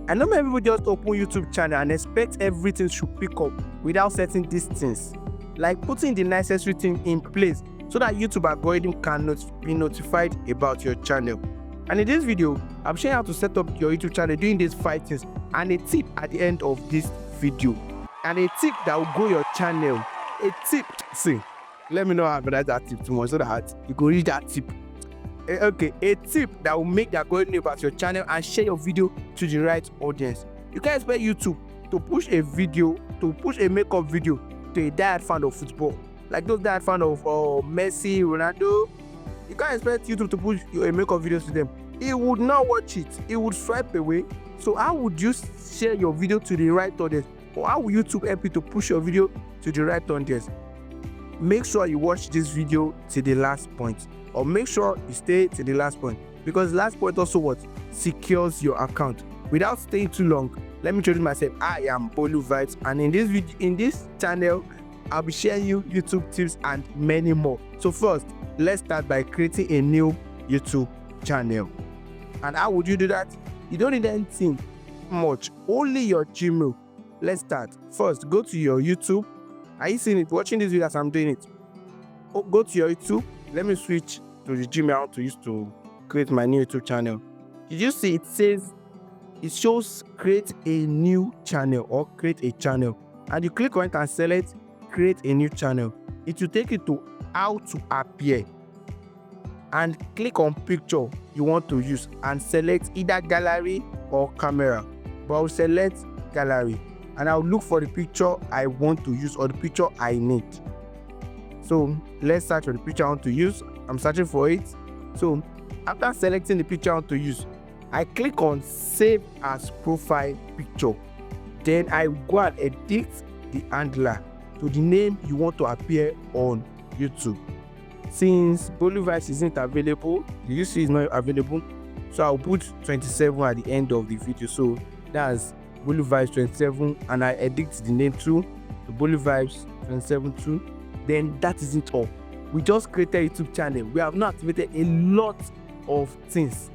I know many people just open YouTube channel and expect everything should pick up without setting these things, like putting the necessary thing in place so that YouTube algorithm can be notified about your channel. And in this video, I'm showing how to set up your YouTube channel doing these 5 things and a tip at the end of this video. And a tip that will grow your channel. A tip, see, let me know how to advertise that tip tomorrow so that you can read that tip. Okay, a tip that will make the algorithm know about your channel and share your video to the right audience. You can expect YouTube to push a makeup video to a diehard fan of football, like those diehard fan of Messi, Ronaldo. You can't expect YouTube to push a makeup videos to them. He would not watch it. He would swipe away. So how would you share your video to the right audience? Or how will YouTube help you to push your video to the right audience? Make sure you watch this video to the last point, or make sure you stay to the last point, because last point also what secures your account. Without staying too long, let me introduce myself. I am Bolu Vibes, and in this channel I'll be sharing you YouTube tips and many more. So first, let's start by creating a new YouTube channel. And how would you do that? You don't need anything much, only your Gmail. Let's start. First, go to your YouTube. Are you seeing it? Watching this video as I'm doing it. Go to your YouTube. Let me switch to the Gmail I want to use to create my new YouTube channel. Did you see it shows create a new channel or create a channel, and you click on it and select create a new channel. It will take you to how to appear, and click on picture you want to use and select either gallery or camera, but I'll select gallery and I'll look for the picture I want to use or the picture I need. So let's search for the picture I want to use. I'm searching for it. So after selecting the picture I want to use, I click on save as profile picture. Then I go and edit the handler to the name you want to appear on YouTube. Since Bolu Vibes isn't available, the UC is not available, so I'll put 27 at the end of the video. So that's Bolu Vibes 27, and I edit the name too to Bolu Vibes 27 too. Then that isn't all. We just created a YouTube channel. We have now activated a lot of things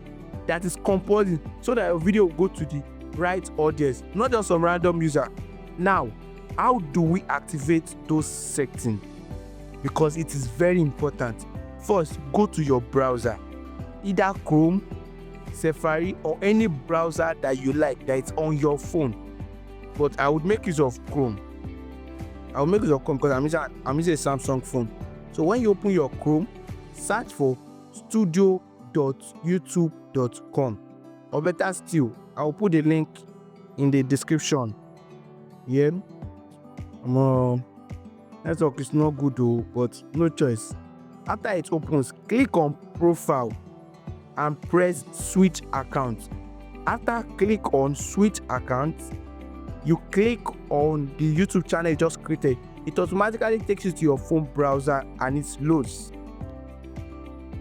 that is composing so that your video will go to the right audience, not just some random user. Now, how do we activate those settings? Because it is very important. First, go to your browser, either Chrome, Safari, or any browser that you like that is on your phone. But I would make use of Chrome. Because I'm using a Samsung phone. So when you open your Chrome, search for studio.youtube.com, or better still, I'll put the link in the description. Yeah. Network is not good though, but no choice. After it opens, click on profile and press switch account. After click on switch account, you click on the YouTube channel you just created. It automatically takes you to your phone browser and it loads.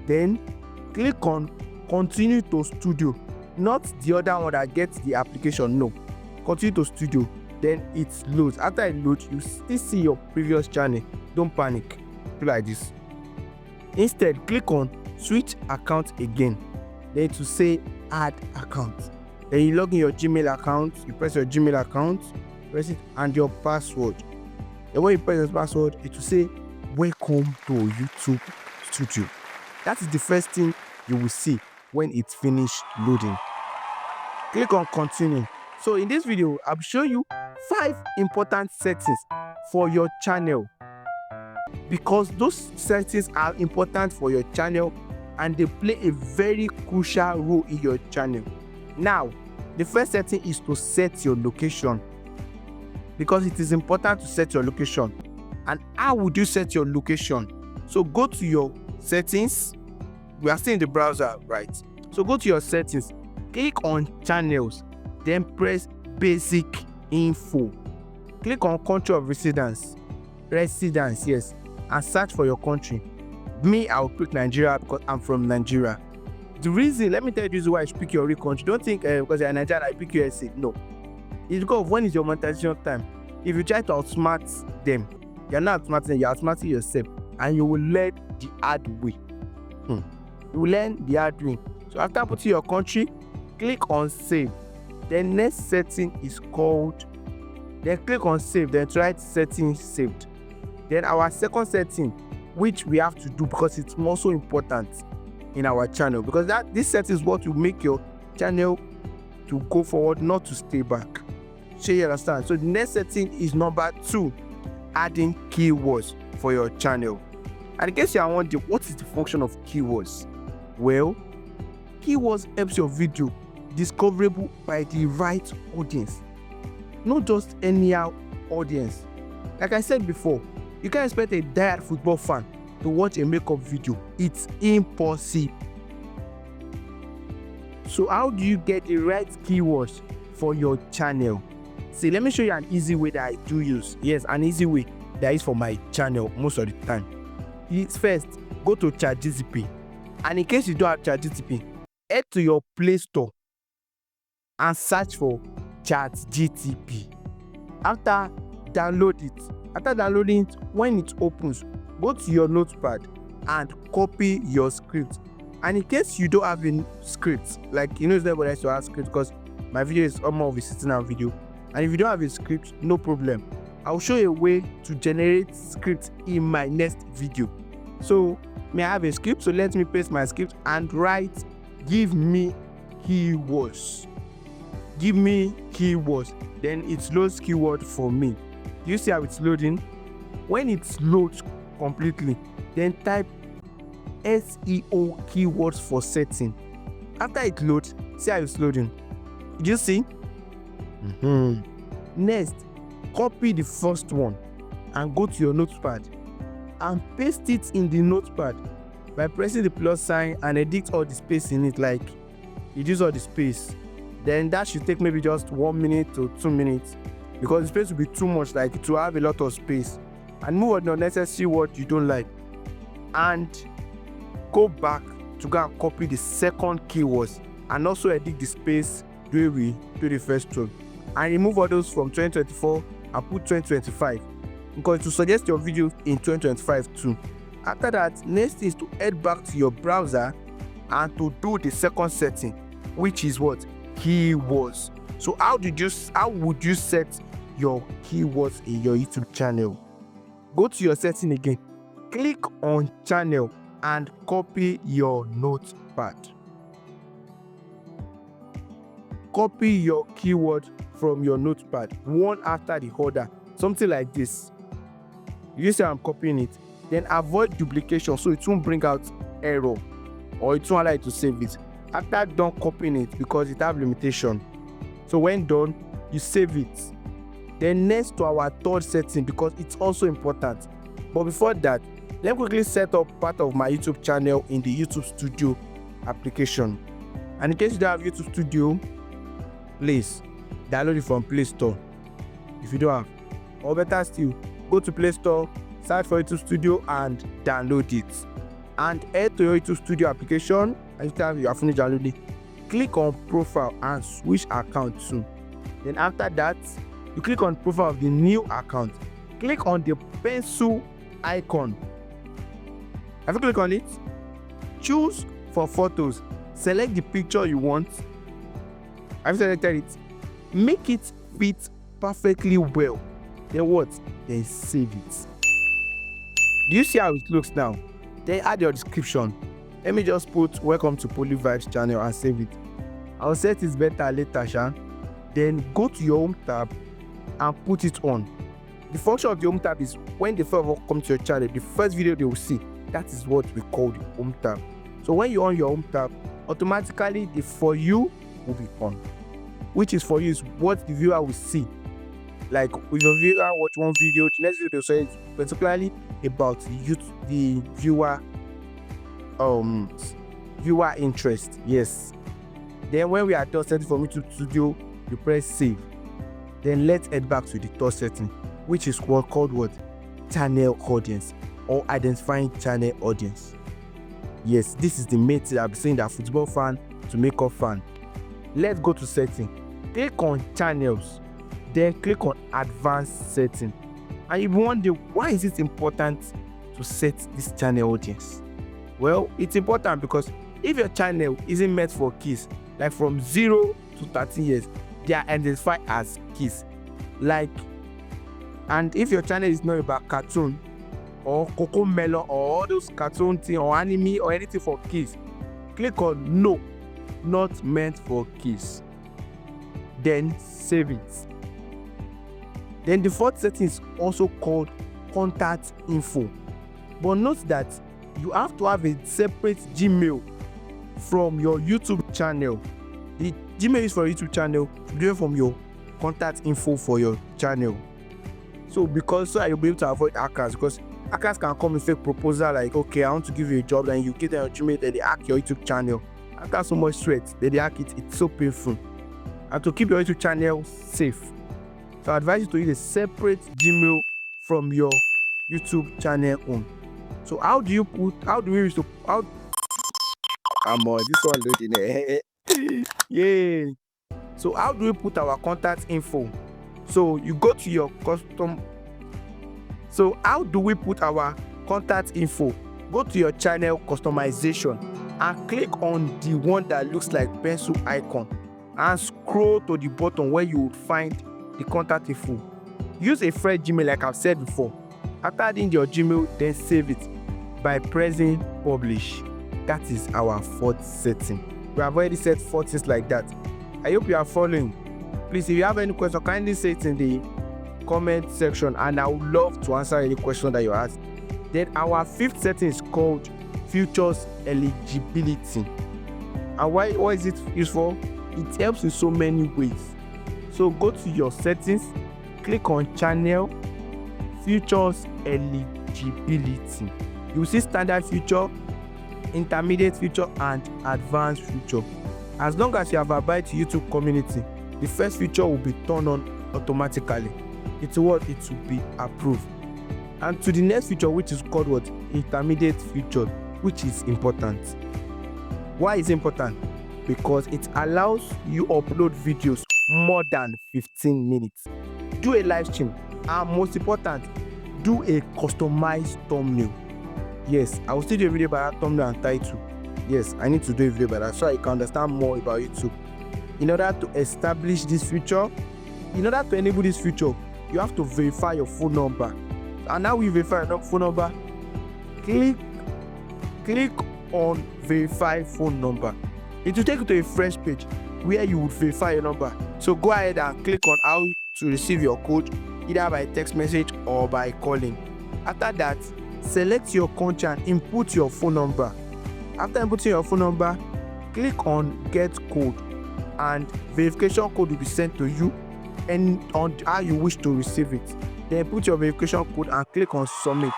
Then click on continue to studio, not the other one that gets the application. No, continue to studio. Then it loads. After it loads, you still see your previous channel. Don't panic. Do like this. Instead, click on switch account again. Then to say add account. Then you log in your Gmail account. You press your Gmail account, press it, and your password. And when you press your password, it will say welcome to YouTube Studio. That is the first thing you will see when it's finished loading. Click on continue. So in this video, I'll show you 5 important settings for your channel, because those settings are important for your channel and they play a very crucial role in your channel. Now, the first setting is to set your location, because it is important to set your location. And how would you set your location? So go to your settings. We are still in the browser, right? So go to your settings, click on channels, then press basic info. Click on country of residence, yes, and search for your country. Me, I will pick Nigeria because I'm from Nigeria. The reason, let me tell you the reason why I pick your real country. Don't think because you're Nigerian, I pick USA. No. It's because when is your monetization time? If you try to outsmart them, you're not outsmarting them, you're outsmarting yourself, and you will learn the hard way. You will learn the hard way. So after putting your country, click on save. The next setting is called, then click on save, then try setting saved. Then our second setting, which we have to do because it's also important in our channel, because this setting is what will make your channel to go forward, not to stay back. So you understand? So the next setting is number 2, adding keywords for your channel. And in case you are wondering, what is the function of keywords? Well, keywords helps your video discoverable by the right audience, not just any audience. Like I said before, you can't expect a diehard football fan to watch a makeup video. It's impossible. So how do you get the right keywords for your channel? See, let me show you an easy way that I do use. Yes, an easy way that is for my channel most of the time. First, go to ChatGPT, and in case you don't have ChatGPT, head to your Play Store and search for ChatGPT. After downloading it, when it opens, go to your notepad and copy your script. And in case you don't have a script, like it's not what I used to have script, because my video is more of a sitting down video. And if you don't have a script, no problem. I'll show you a way to generate script in my next video. So may I have a script? So let me paste my script and write, give me keywords. Give me keywords. Then it loads keyword for me. You see how it's loading? When it loads completely, then type SEO keywords for setting. After it loads, see how it's loading. Did you see? Next, copy the first one and go to your notepad and paste it in the notepad by pressing the plus sign and edit all the space in it, like reduce all the space. Then that should take maybe just 1 minute to 2 minutes, because the space will be too much, like it will have a lot of space. And move on the unnecessary word you don't like, and go back to go and copy the second keywords and also edit the space the way we do the first one, and remove all those from 2024 and put 2025, because it will suggest your video in 2025 too. After that, next is to head back to your browser and to do the second setting, which is what? Keywords. So how would you set your keywords in your YouTube channel? Go to your setting again, click on channel and copy your notepad. Copy your keyword from your notepad, one after the other, something like this. You see I'm copying it. Then avoid duplication, so it won't bring out error or it won't allow you to save it. After done copying it, because it have limitation, so when done, you save it. Then next to our third setting, because it's also important. But before that, let me quickly set up part of my YouTube channel in the YouTube Studio application. And in case you don't have YouTube Studio, please download it from Play Store if you don't have. Or better still, go to Play Store, search for YouTube Studio and download it. And head to your YouTube Studio application. After you have finished downloading, click on profile and switch account to. Then after that, you click on profile of the new account. Click on the pencil icon. Have you clicked on it? Choose for photos. Select the picture you want. Have you selected it? Make it fit perfectly well. Then what? Then save it. Do you see how it looks now? Then add your description. Let me just put welcome to Poly Vibes channel and save it. I'll set it better later, Shan. Then go to your home tab and put it on. The function of the home tab is when the first come to your channel, the first video they will see, that is what we call the home tab. So when you're on your home tab, automatically the for you will be on. Which is for you is what the viewer will see. Like if your viewer watch one video, the next video they'll say it's particularly about the viewer interest. Yes. Then when we are done setting from YouTube Studio, you press save. Then let's head back to the third setting, which is called what? Channel audience, or identifying channel audience. Yes, this is the main thing I've been saying, that football fan to makeup fan. Let's go to setting. Click on channels, then click on advanced setting. And you wonder, why is it important to set this channel audience? Well, it's important because if your channel isn't meant for kids, like from 0 to 13 years, they are identified as kids. Like, and if your channel is not about cartoon or Coco Melon or all those cartoon thing or anime or anything for kids, click on no, not meant for kids. Then save it. Then the fourth setting is also called contact info. But note that you have to have a separate Gmail from your YouTube channel. The Gmail is for YouTube channel, different from your contact info for your channel. So that you'll be able to avoid hackers, because hackers can come with fake proposal like, okay, I want to give you a job, and you give them your Gmail, then they hack your YouTube channel. After so much sweat, then they hack it. It's so painful. And to keep your YouTube channel safe, so I advise you to use a separate Gmail from your YouTube channel on. So this one loading. Yeah. So how do we put our contact info? So you go to your So how do we put our contact info? Go to your channel customization and click on the one that looks like pencil icon and scroll to the bottom where you would find the contact info. Use a fresh Gmail like I've said before. After adding your Gmail, then save it by pressing publish. That is our fourth setting. We have already set 4 things like that. I hope you are following. Please, if you have any question, kindly say it in the comment section, and I would love to answer any question that you ask. Then our fifth setting is called features eligibility. And what is it used for? It helps in so many ways. So go to your settings, click on channel, features eligibility. You will see standard feature, intermediate feature, and advanced feature. As long as you have abided to YouTube community, the first feature will be turned on automatically. It will be approved. And to the next feature, which is called intermediate feature, which is important. Why is it important? Because it allows you upload videos more than 15 minutes. Do a live stream, and most important, do a customized thumbnail. Yes, I will still do a video about that thumbnail and title. Yes, I need to do a video about that so I can understand more about YouTube. In order to establish this feature, in order to enable this feature, you have to verify your phone number. And now we verify your phone number. Click on verify phone number. It will take you to a fresh page where you would verify your number. So go ahead and click on how to receive your code, either by text message or by calling. After that, select your country and input your phone number. After inputting your phone number, click on get code, and verification code will be sent to you and on how you wish to receive it. Then put your verification code and click on submit.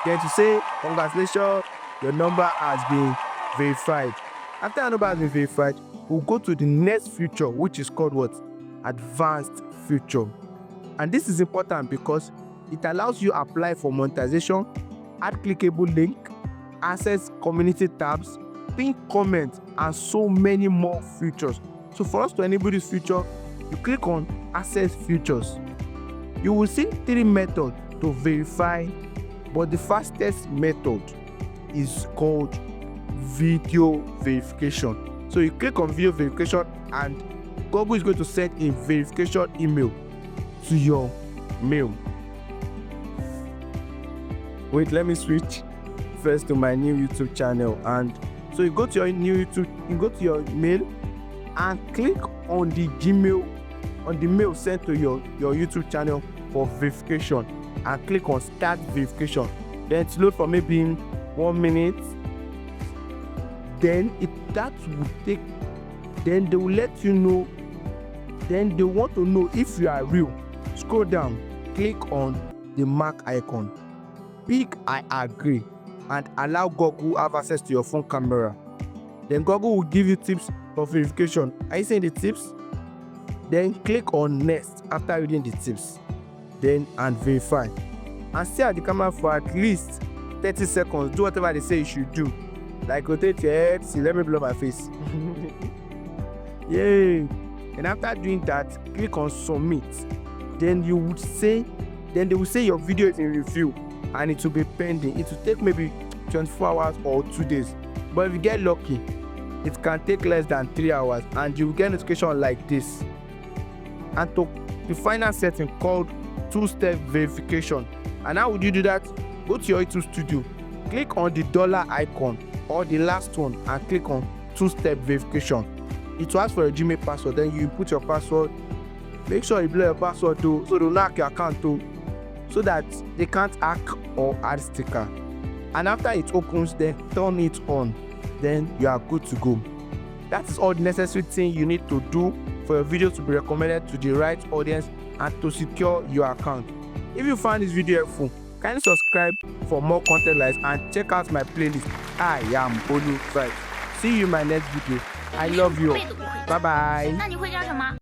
Then to say congratulations, your number has been verified. After your number has been verified, we'll go to the next feature, which is called advanced feature. And this is important because it allows you to apply for monetization, add clickable link, access community tabs, pin comments, and so many more features. So for us to enable this feature, you click on access features. You will see 3 methods to verify, but the fastest method is called video verification. So you click on video verification, and Google is going to send a verification email to your mail. Wait, let me switch first to my new YouTube channel. And so you go to your new YouTube, you go to your mail and click on the Gmail, on the mail sent to your YouTube channel for verification, and click on start verification. Then it's load for maybe 1 minute. Then that will take, then they will let you know, then they want to know if you are real. Scroll down, click on the mark icon, pick I agree, and allow Google have access to your phone camera. Then Google will give you tips for verification. Are you seeing the tips? Then click on next after reading the tips, then and verify, and stay at the camera for at least 30 seconds. Do whatever they say you should do, like rotate your head, see, let me blow my face. Yay! And after doing that, click on submit. Then they will say your video is in review and it will be pending. It will take maybe 24 hours or 2 days. But if you get lucky, it can take less than 3 hours, and you will get notification like this. and to the final setting called two-step verification. And how would you do that? Go to your YouTube studio, click on the dollar icon or the last one and click on two-step verification. It will ask for your Gmail password, then you put your password. Make sure you blow your password too, so they'll not hack your account too, so that they can't hack or add sticker. And after it opens, then turn it on, then you are good to go. That is all the necessary thing you need to do for your video to be recommended to the right audience and to secure your account. If you found this video helpful, kindly subscribe for more content like this and check out my playlist. I am Olu Vibes. See you in my next video. I love you. Bye bye.